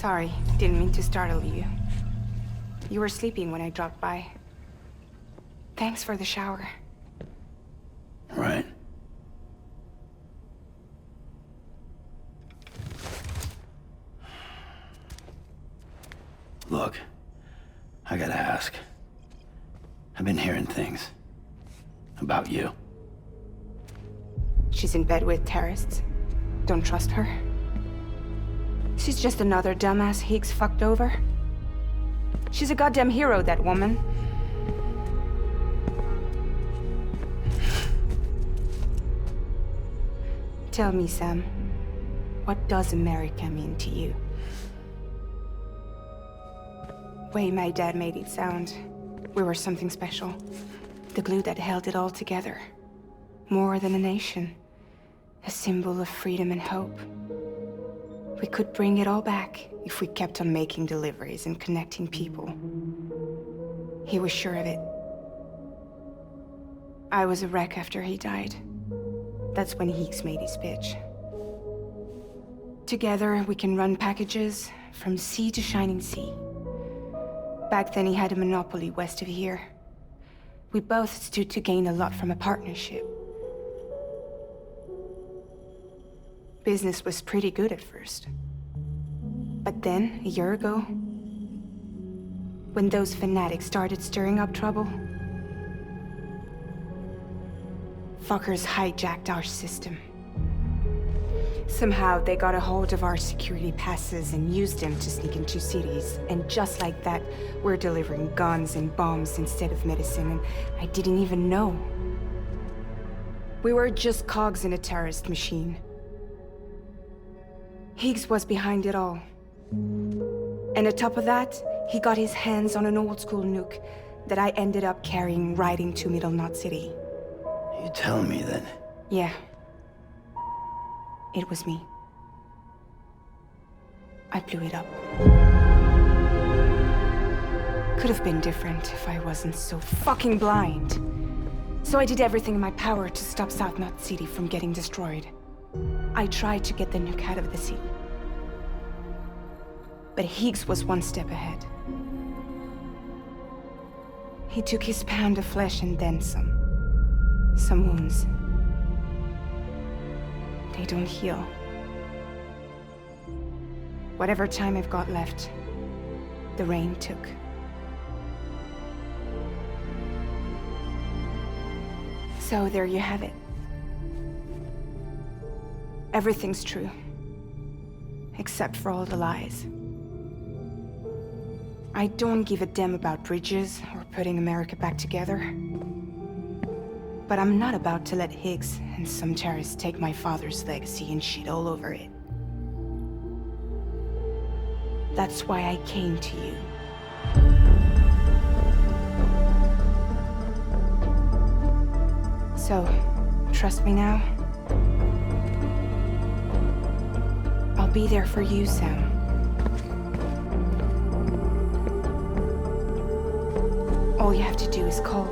Sorry, didn't mean to startle you. You were sleeping when I dropped by. Thanks for the shower. Right. Look, I gotta ask. I've been hearing things about you. She's in bed with terrorists. Don't trust her. She's just another dumbass Higgs fucked over. She's a goddamn hero, that woman. Tell me, Sam, what does America mean to you? Way my dad made it sound, we were something special. The glue that held it all together. More than a nation. A symbol of freedom and hope. We could bring it all back if we kept on making deliveries and connecting people. He was sure of it. I was a wreck after he died. That's when Higgs made his pitch. Together, we can run packages from sea to shining sea. Back then, he had a monopoly west of here. We both stood to gain a lot from a partnership. Business was pretty good at first. But then, a year ago, when those fanatics started stirring up trouble, fuckers hijacked our system. Somehow, they got a hold of our security passes and used them to sneak into cities. And just like that, we're delivering guns and bombs instead of medicine, and I didn't even know. We were just cogs in a terrorist machine. Higgs was behind it all. And on top of that, he got his hands on an old-school nuke that I ended up carrying right into Middle Knot City. You tell me then? Yeah. It was me. I blew it up. Could have been different if I wasn't so fucking blind. So I did everything in my power to stop South Knot City from getting destroyed. I tried to get the nuke out of the city. But Higgs was one step ahead. He took his pound of flesh and then some. Some wounds. They don't heal. Whatever time I've got left, the rain took. So there you have it. Everything's true. Except for all the lies. I don't give a damn about bridges or putting America back together. But I'm not about to let Higgs and some terrorists take my father's legacy and shit all over it. That's why I came to you. So, trust me now? I'll be there for you, Sam. All you have to do is call.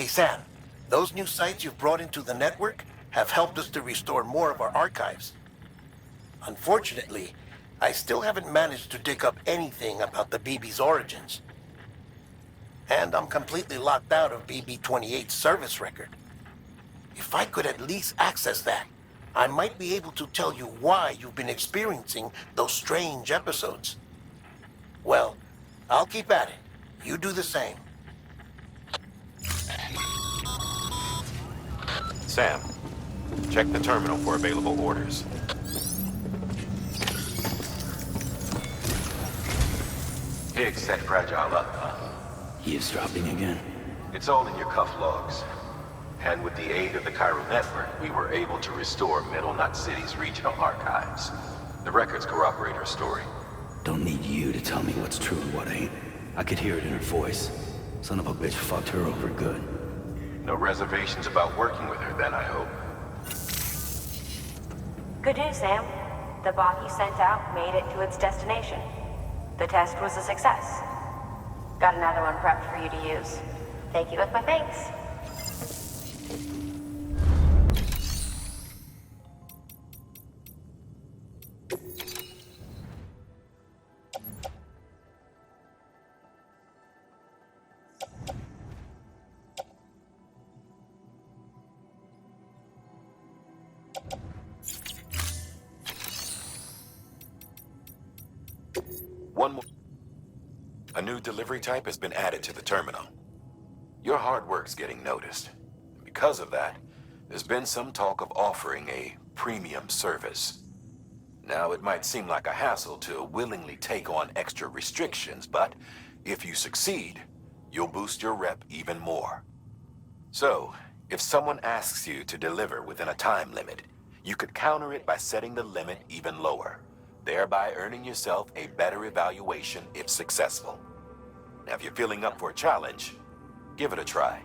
Hey Sam, those new sites you've brought into the network have helped us to restore more of our archives. Unfortunately, I still haven't managed to dig up anything about the BB's origins. And I'm completely locked out of BB-28's service record. If I could at least access that, I might be able to tell you why you've been experiencing those strange episodes. Well, I'll keep at it. You do the same. Sam, check the terminal for available orders. Higgs set Fragile up. Eavesdropping again? It's all in your cuff logs. And with the aid of the Chiral network, we were able to restore Middle Knot City's regional archives. The records corroborate her story. Don't need you to tell me what's true and what ain't. I could hear it in her voice. Son of a bitch fucked her over good. No reservations about working with her then, I hope. Good news, Sam. The bot you sent out made it to its destination. The test was a success. Got another one prepped for you to use. Take you with my thanks. One more. A new delivery type has been added to the terminal. Your hard work's getting noticed. Because of that, there's been some talk of offering a premium service. Now, it might seem like a hassle to willingly take on extra restrictions, but if you succeed, you'll boost your rep even more. So, if someone asks you to deliver within a time limit, you could counter it by setting the limit even lower, thereby earning yourself a better evaluation if successful. Now, if you're feeling up for a challenge, give it a try.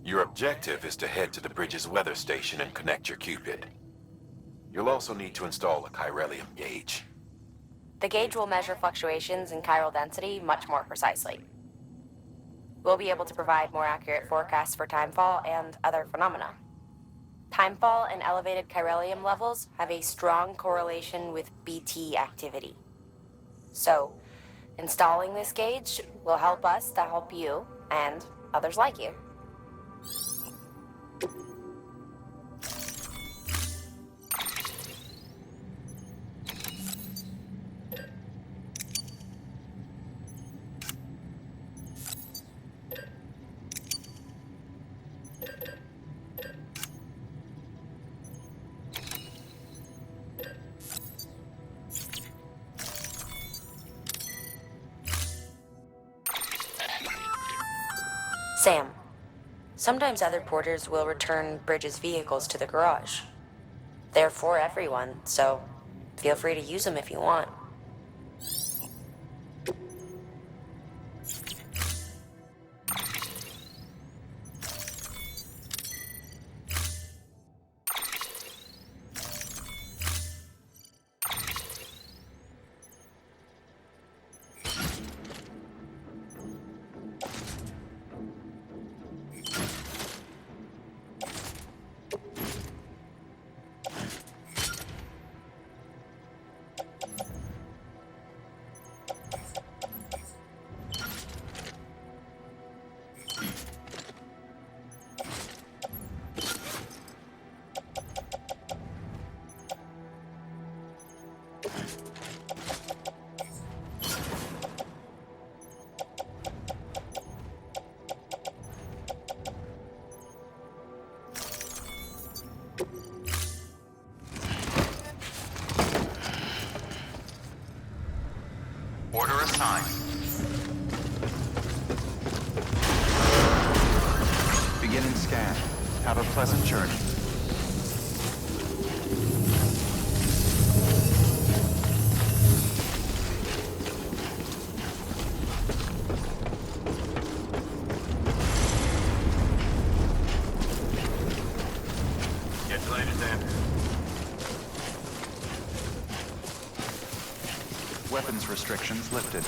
Your objective is to head to the bridge's weather station and connect your Cupid. You'll also need to install a chiralium gauge. The gauge will measure fluctuations in chiral density much more precisely. We'll be able to provide more accurate forecasts for timefall and other phenomena. Timefall and elevated chiralium levels have a strong correlation with BT activity. So, installing this gauge will help us to help you and others like you. Sam, sometimes other porters will return Bridge's vehicles to the garage. They're for everyone, so feel free to use them if you want. time. Beginning scan. Have a pleasant journey. Get to understand. Weapons restrictions lifted.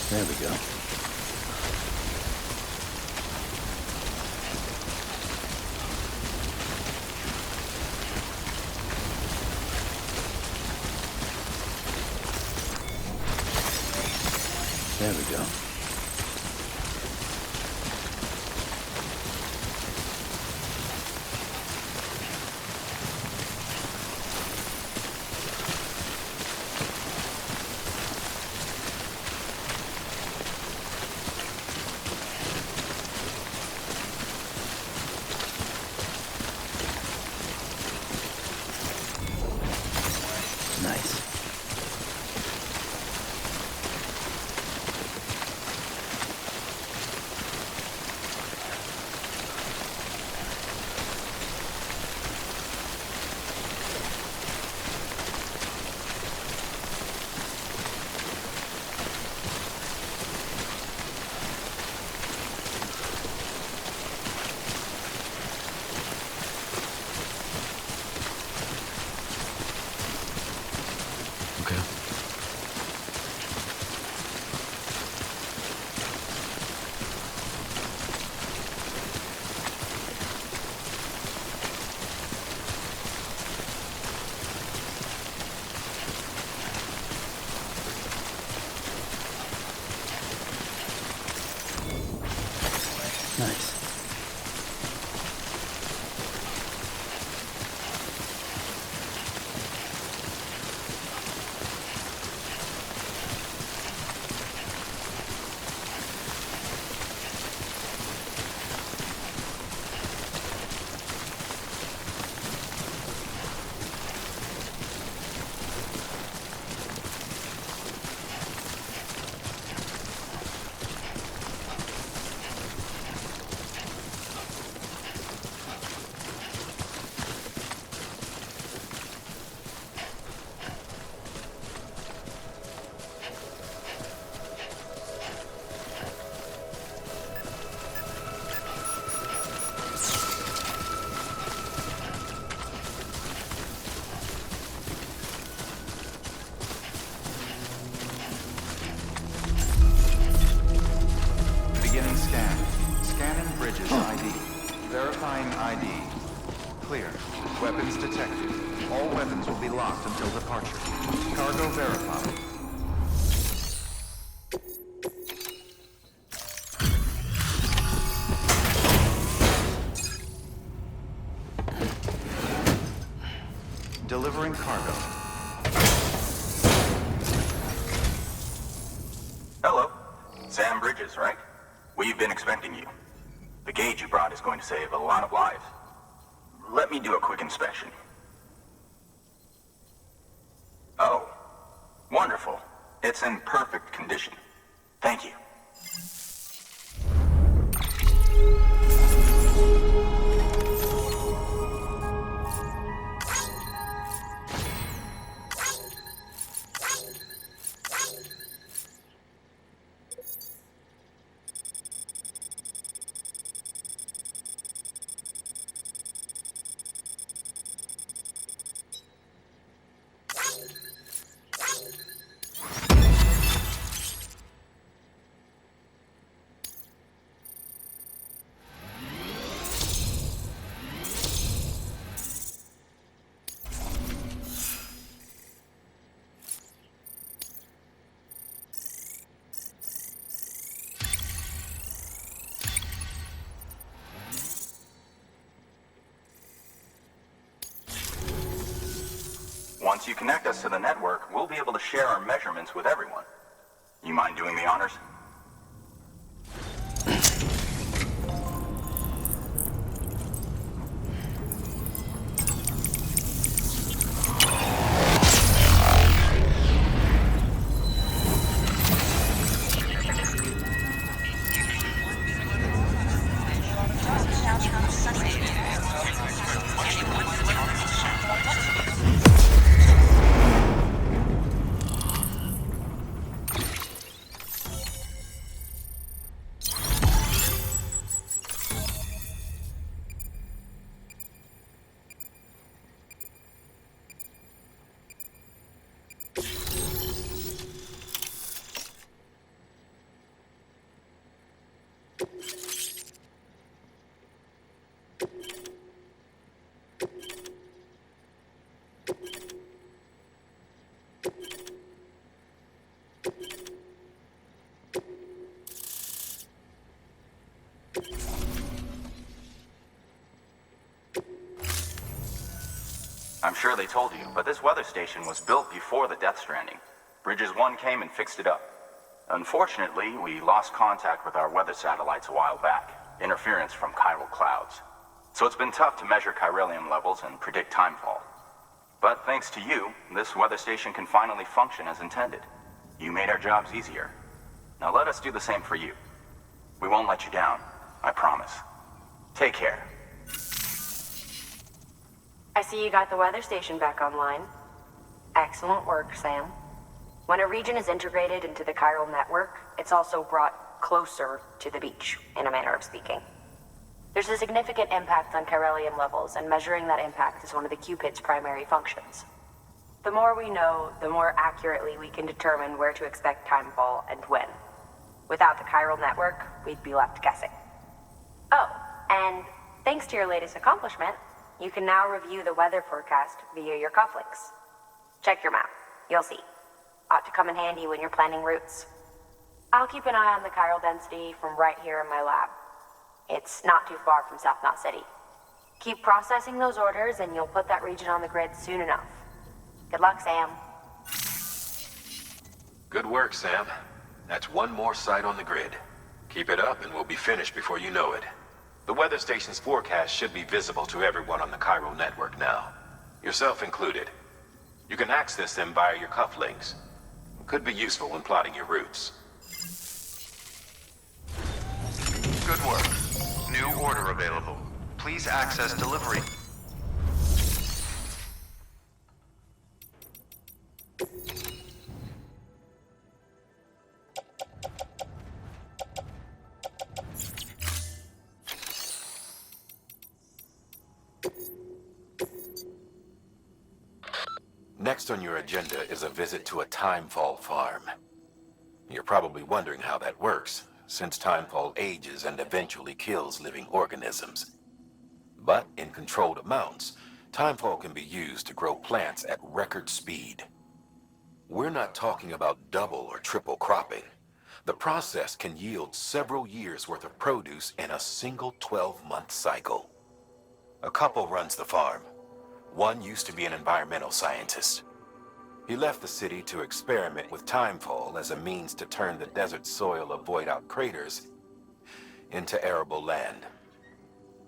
There we go. There we go. Nice. Nice. Beginning scan. Scanning bridges ID. Verifying ID. Clear. Weapons detected. All weapons will be locked until departure. Cargo verified. Delivering cargo. Hello. Sam Bridges, right? We've been expecting you. The gauge you brought is going to save a lot of lives. Let me do a quick inspection. Oh. Wonderful. It's in perfect condition. Thank you. Once you connect us to the network, we'll be able to share our measurements with everyone. You mind doing the honors? I'm sure they told you, but this weather station was built before the Death Stranding. Bridges 1 came and fixed it up. Unfortunately, we lost contact with our weather satellites a while back. Interference from chiral clouds. So it's been tough to measure chiralium levels and predict timefall. But thanks to you, this weather station can finally function as intended. You made our jobs easier. Now let us do the same for you. We won't let you down, I promise. Take care. I see you got the weather station back online. Excellent work, Sam. When a region is integrated into the chiral network, it's also brought closer to the beach, in a manner of speaking. There's a significant impact on chiralium levels, and measuring that impact is one of the Cupid's primary functions. The more we know, the more accurately we can determine where to expect timefall and when. Without the chiral network, we'd be left guessing. Oh, and thanks to your latest accomplishment, you can now review the weather forecast via your cufflinks. Check your map. You'll see. Ought to come in handy when you're planning routes. I'll keep an eye on the chiral density from right here in my lab. It's not too far from South Knot City. Keep processing those orders and you'll put that region on the grid soon enough. Good luck, Sam. Good work, Sam. That's one more site on the grid. Keep it up and we'll be finished before you know it. The weather station's forecast should be visible to everyone on the chiral network now, yourself included. You can access them via your cufflinks. Could be useful when plotting your routes. Good work. New order available. Please access delivery. Next on your agenda is a visit to a timefall farm. You're probably wondering how that works, since timefall ages and eventually kills living organisms. But in controlled amounts, timefall can be used to grow plants at record speed. We're not talking about double or triple cropping. The process can yield several years' worth of produce in a single 12-month cycle. A couple runs the farm. One used to be an environmental scientist. He left the city to experiment with timefall as a means to turn the desert soil of void-out craters into arable land.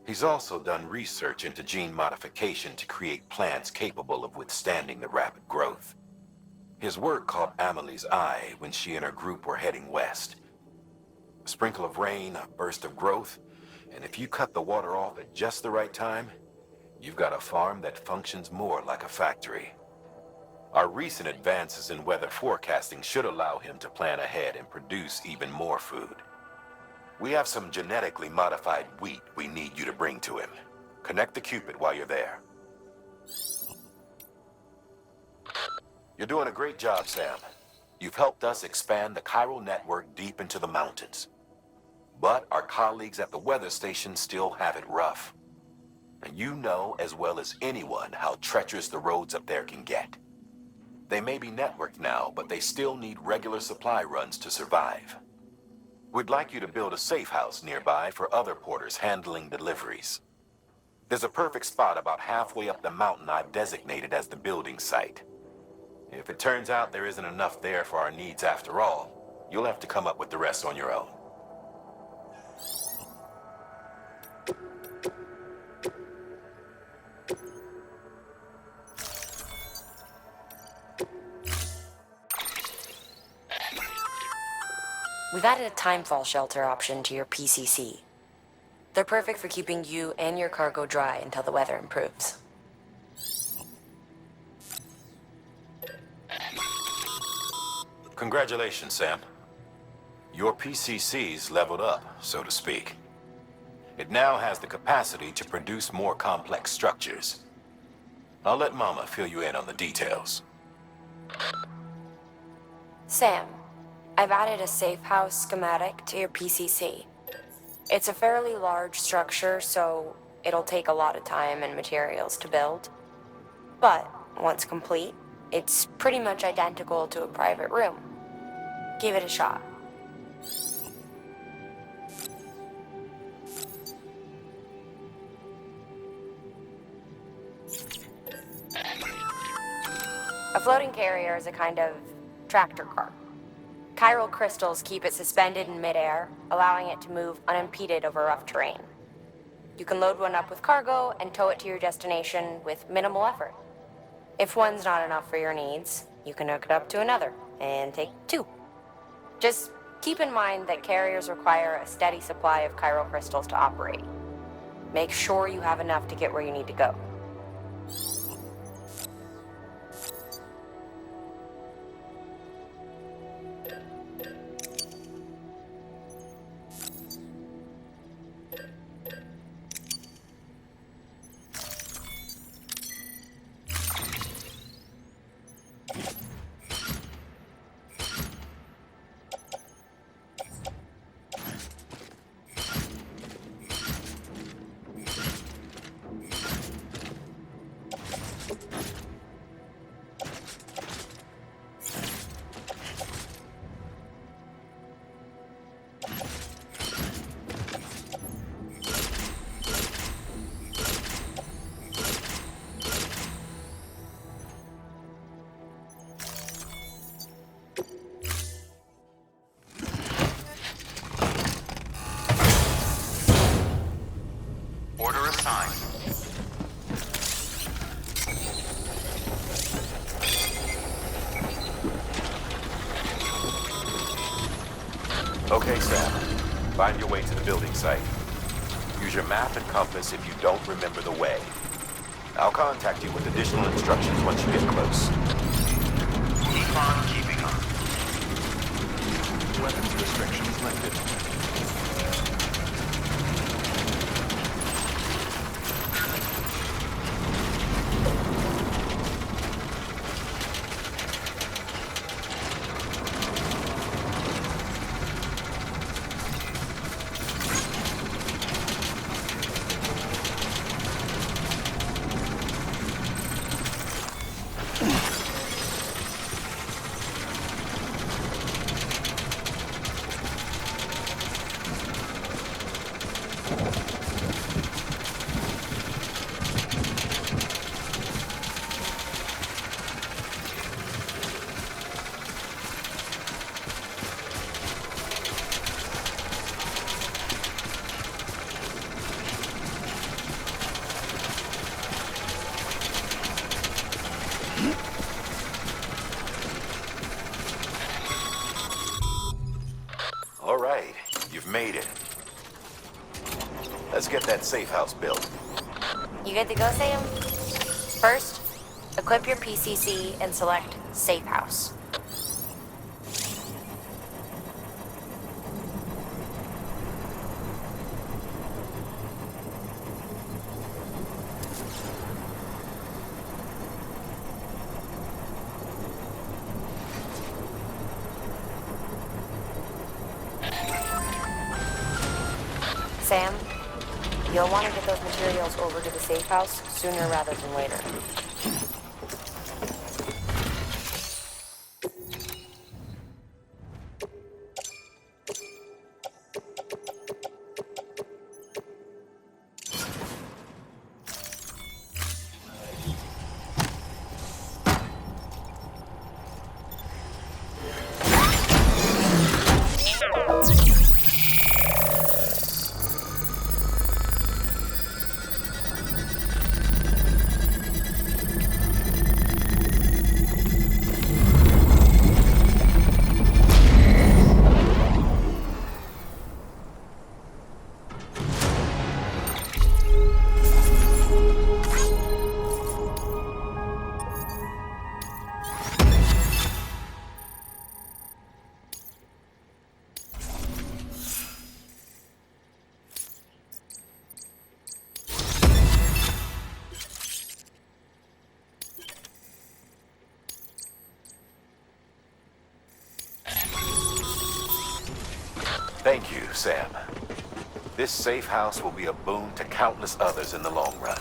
He's also done research into gene modification to create plants capable of withstanding the rapid growth. His work caught Amelie's eye when she and her group were heading west. A sprinkle of rain, a burst of growth, and if you cut the water off at just the right time, you've got a farm that functions more like a factory. Our recent advances in weather forecasting should allow him to plan ahead and produce even more food. We have some genetically modified wheat we need you to bring to him. Connect the Cupid while you're there. You're doing a great job, Sam. You've helped us expand the chiral network deep into the mountains. But our colleagues at the weather station still have it rough. And you know as well as anyone how treacherous the roads up there can get. They may be networked now, but they still need regular supply runs to survive. We'd like you to build a safe house nearby for other porters handling deliveries. There's a perfect spot about halfway up the mountain I've designated as the building site. If it turns out there isn't enough there for our needs after all, you'll have to come up with the rest on your own. We've added a timefall shelter option to your PCC. They're perfect for keeping you and your cargo dry until the weather improves. Congratulations, Sam. Your PCC's leveled up, so to speak. It now has the capacity to produce more complex structures. I'll let Mama fill you in on the details. Sam, I've added a safe house schematic to your PCC. It's a fairly large structure, so it'll take a lot of time and materials to build. But once complete, it's pretty much identical to a private room. give it a shot. A floating carrier is a kind of tractor car. Chiral crystals keep it suspended in midair, allowing it to move unimpeded over rough terrain. You can load one up with cargo and tow it to your destination with minimal effort. If one's not enough for your needs, you can hook it up to another and take two. Just keep in mind that carriers require a steady supply of chiral crystals to operate. Make sure you have enough to get where you need to go. Order assigned. Okay, Sam. Find your way to the building site. Use your map and compass if you don't remember the way. I'll contact you with additional instructions once you get close. Keep on keeping on. Weapons restrictions lifted. All right, you've made it. Let's get that safe house built. You good to go, Sam? First, equip your PCC and select Safe House. Sam, you'll want to get those materials over to the safe house sooner rather than later. Thank you, Sam. This safe house will be a boon to countless others in the long run.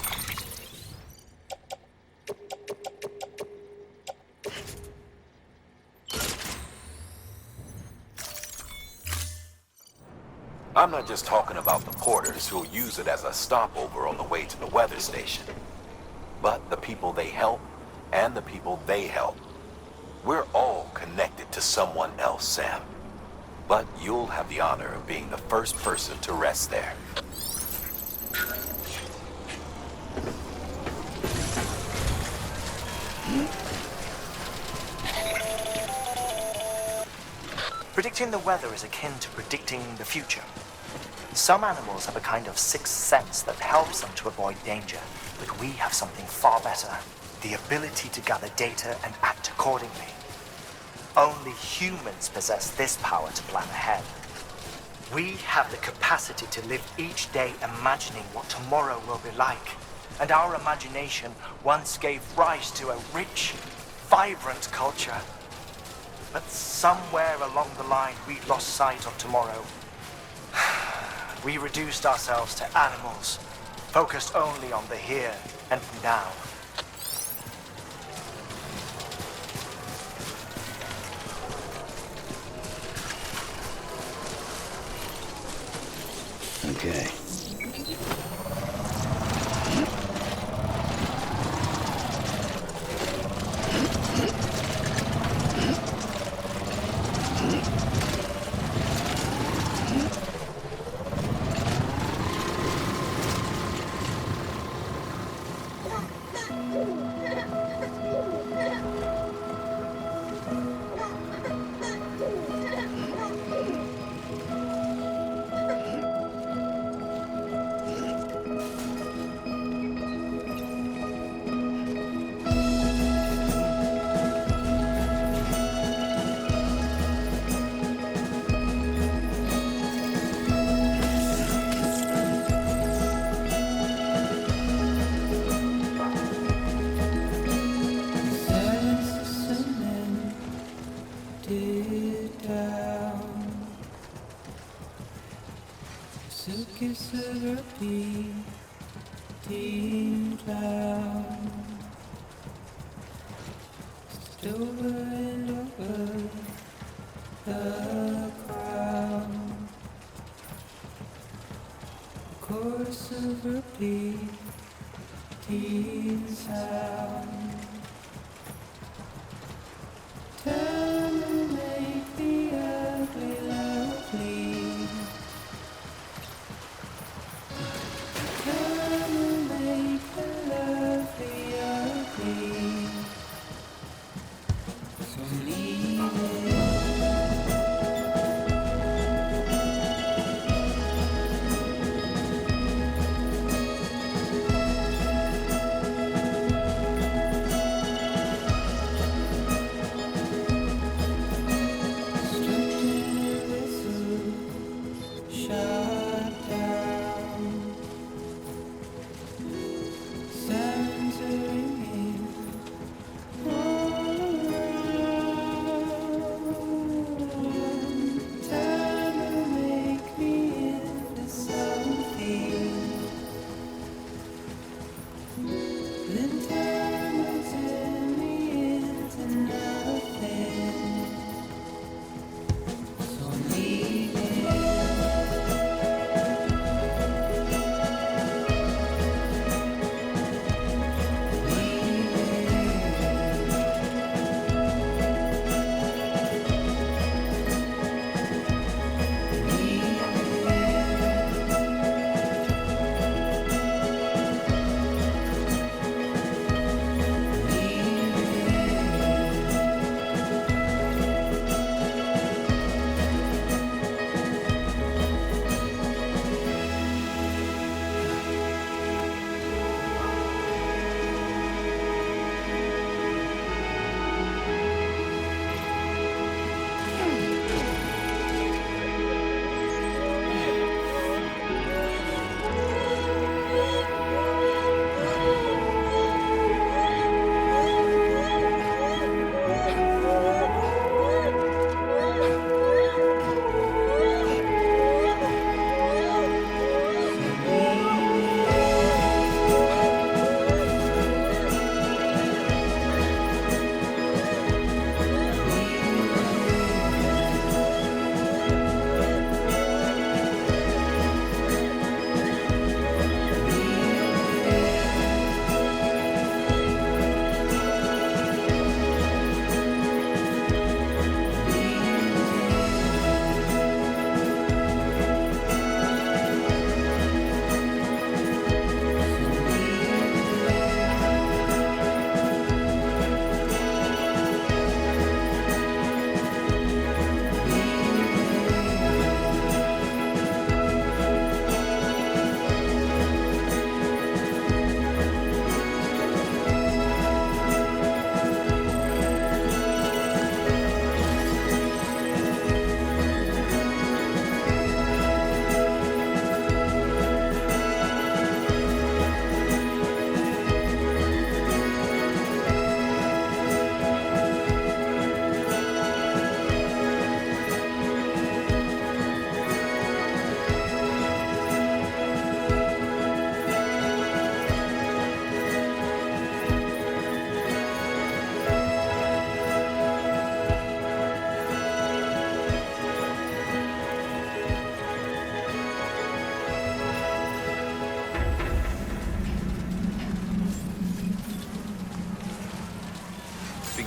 I'm not just talking about the porters who'll use it as a stopover on the way to the weather station, but the people they help and the people they help. We're all connected to someone else, Sam. But you'll have the honor of being the first person to rest there. Predicting the weather is akin to predicting the future. Some animals have a kind of sixth sense that helps them to avoid danger, but we have something far better, the ability to gather data and act accordingly. Only humans possess this power to plan ahead. We have the capacity to live each day imagining what tomorrow will be like, and our imagination once gave rise to a rich, vibrant culture. But somewhere along the line, we lost sight of tomorrow. We reduced ourselves to animals, focused only on the here and now. Okay.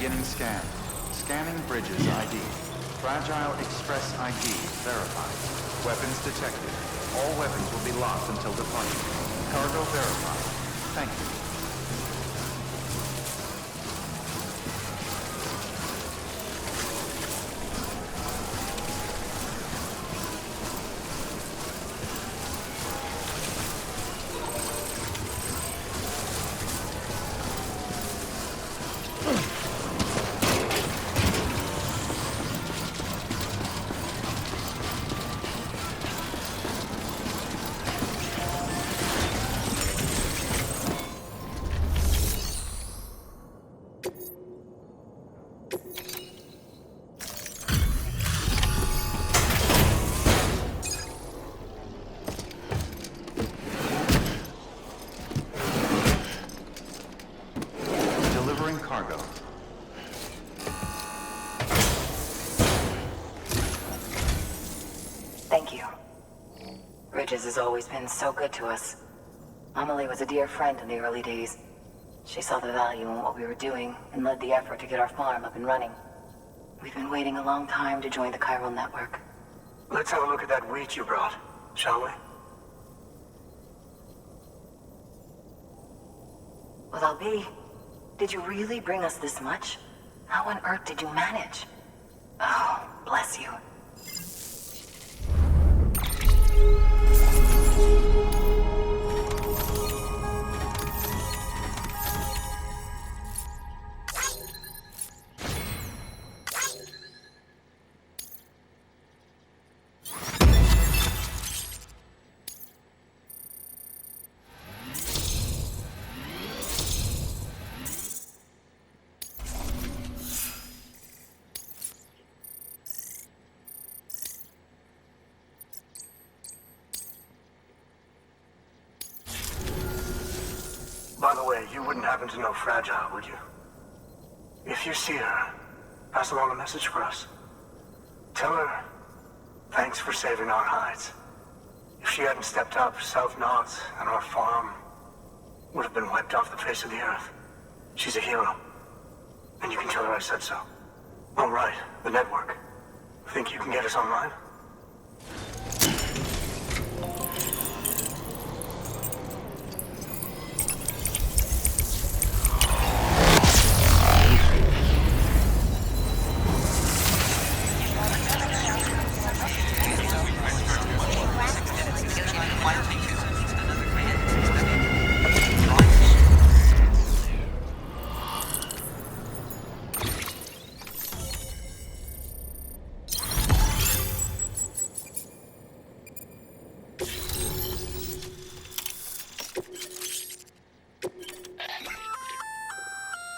Beginning scan. Scanning bridges ID. Fragile Express ID verified. Weapons detected. All weapons will be locked until departure. Cargo verified. Thank you. Cargo. Thank you. Bridges has always been so good to us. Amelie was a dear friend in the early days. She saw the value in what we were doing and led the effort to get our farm up and running. We've been waiting a long time to join the chiral network. Let's have a look at that wheat you brought, shall we? Well, I'll be. Did you really bring us this much? How on earth did you manage? Oh, bless you. By the way, you wouldn't happen to know Fragile, would you? If you see her, pass along a message for us. Tell her, thanks for saving our hides. If she hadn't stepped up, South Knots and our farm would have been wiped off the face of the earth. She's a hero. And you can tell her I said so. All right, the network. Think you can get us online?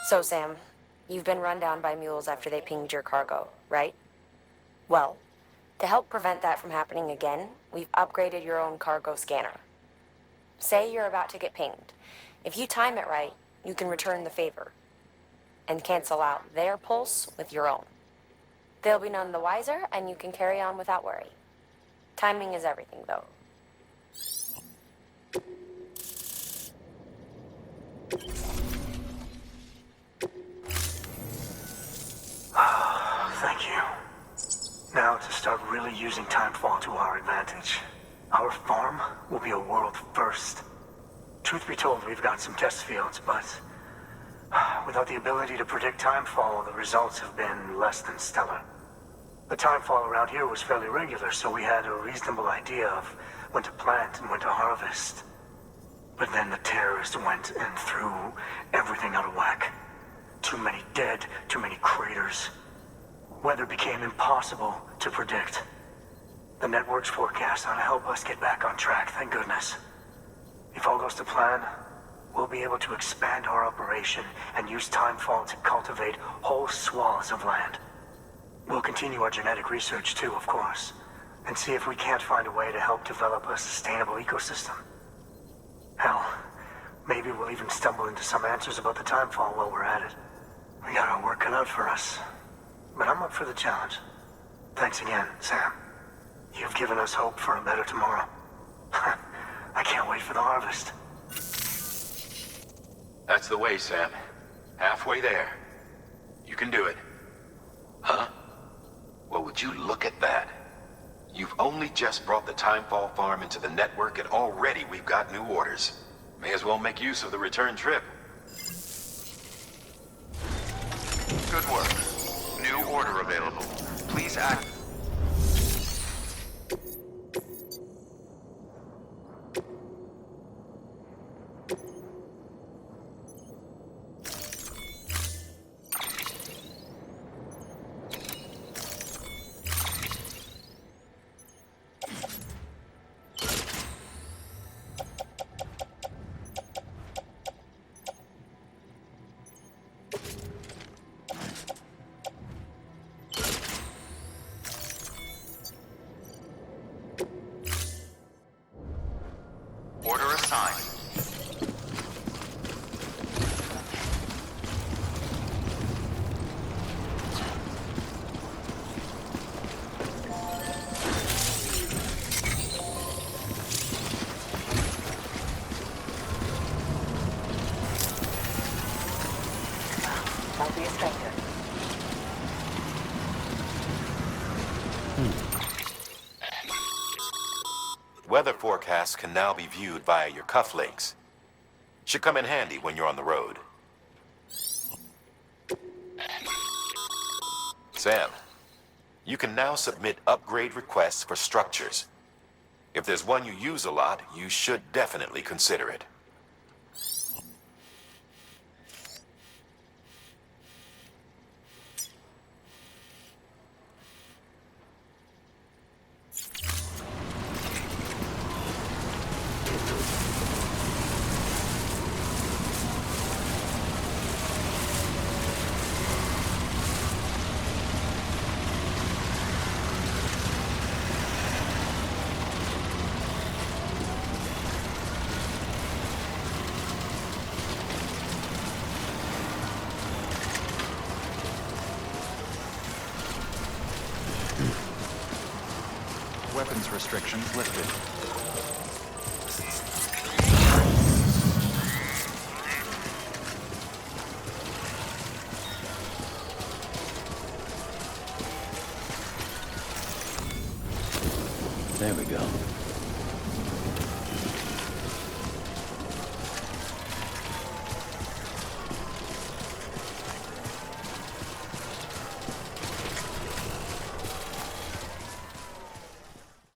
So, Sam, you've been run down by mules after they pinged your cargo, right? Well, to help prevent that from happening again, we've upgraded your own cargo scanner. Say you're about to get pinged. If you time it right, you can return the favor and cancel out their pulse with your own. They'll be none the wiser, and you can carry on without worry. Timing is everything, though. Thank you. Now to start really using timefall to our advantage. Our farm will be a world first. Truth be told, we've got some test fields, but without the ability to predict timefall, the results have been less than stellar. The timefall around here was fairly regular, so we had a reasonable idea of when to plant and when to harvest. But then the terrorists went and threw everything out of whack. Too many dead, too many craters. Weather became impossible to predict. The network's forecast ought to help us get back on track, thank goodness. If all goes to plan, we'll be able to expand our operation and use timefall to cultivate whole swaths of land. We'll continue our genetic research too, of course, and see if we can't find a way to help develop a sustainable ecosystem. Hell, maybe we'll even stumble into some answers about the timefall while we're at it. We got our work cut out for us, but I'm up for the challenge. Thanks again, Sam. You've given us hope for a better tomorrow. I can't wait for the harvest. That's the way, Sam. Halfway there. You You can do it. Huh? Well, would you look at that? You've only just brought the Timefall farm into the network, and already we've got new orders. May as well make use of the return trip. Good work. New order available. Please act. Order assigned. Don't be a stranger. Weather forecasts can now be viewed via your cufflinks. Should come in handy when you're on the road. Sam, you can now submit upgrade requests for structures. If there's one you use a lot, you should definitely consider it. Weapons restrictions lifted. There we go.